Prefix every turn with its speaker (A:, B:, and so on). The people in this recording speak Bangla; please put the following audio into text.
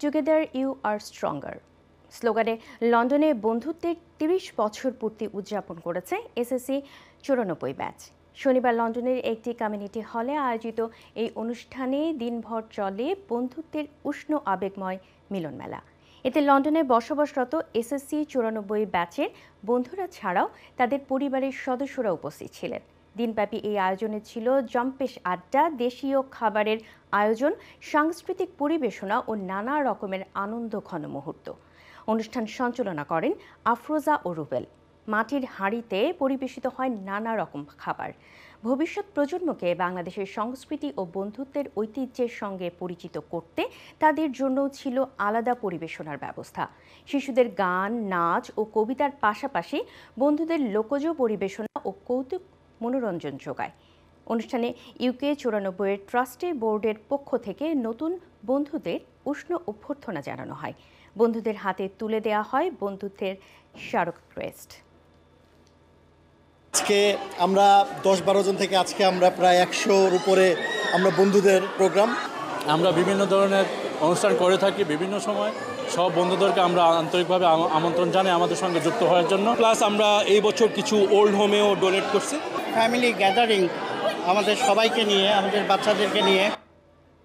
A: টুগেদার ইউ আর স্ট্রঙ্গার স্লোগানে লন্ডনে বন্ধুত্বের ৩০ বছর পূর্তি উদযাপন করেছে এসএসসি ৯৪ ব্যাচ। শনিবার লন্ডনের একটি কমিউনিটি হলে আয়োজিত এই অনুষ্ঠানে দিনভর চলে বন্ধুত্বের উষ্ণ আবেগময় মিলনমেলা। এতে লন্ডনে বসবাসরত এসএসসি ৯৪ ব্যাচের বন্ধুরা ছাড়াও তাদের পরিবারের সদস্যরা উপস্থিত ছিলেন। দিনব্যাপী এই আয়োজনে ছিল জম্পেশ আড্ডা, দেশীয় খাবারের আয়োজন, সাংস্কৃতিক পরিবেশনা ও নানা রকমের আনন্দঘন মুহূর্ত। অনুষ্ঠান সঞ্চালনা করেন আফরোজা ও রুবেল। মাটির হাঁড়িতে পরিবেশিত হয় নানা রকম খাবার। ভবিষ্যৎ প্রজন্মকে বাংলাদেশের সংস্কৃতি ও বন্ধুত্বের ঐতিহ্যের সঙ্গে পরিচিত করতে তাদের জন্য ছিল আলাদা পরিবেশনার ব্যবস্থা। শিশুদের গান, নাচ ও কবিতার পাশাপাশি বন্ধুদের লোকজ পরিবেশনা ও কৌতুক মনোরঞ্জন যোগায়। অনুষ্ঠানে ইউকে ৯৪-এর ট্রাস্টি বোর্ডের পক্ষ থেকে নতুন বন্ধুদের উষ্ণ অভ্যর্থনা জানানো হয়। বন্ধুদের হাতে তুলে দেওয়া হয় বন্ধুত্বের স্মারক ক্রেস্ট।
B: আজকে আমরা ১০-১২ জন থেকে আজকে আমরা প্রায় ১০০-র উপরে আমরা বন্ধুদের প্রোগ্রাম।
C: আমরা বিভিন্ন ধরনের অনুষ্ঠান করে থাকি বিভিন্ন সময়। সব বন্ধুদেরকে আমরা আন্তরিকভাবে আমন্ত্রণ জানাই আমাদের সঙ্গে যুক্ত হওয়ার জন্য।
D: প্লাস আমরা এই বছর কিছু ওল্ড হোমেও ডোনেট করছি।
E: ফ্যামিলি গ্যাদারিং আমাদের সবাইকে নিয়ে, আমাদের বাচ্চাদেরকে নিয়ে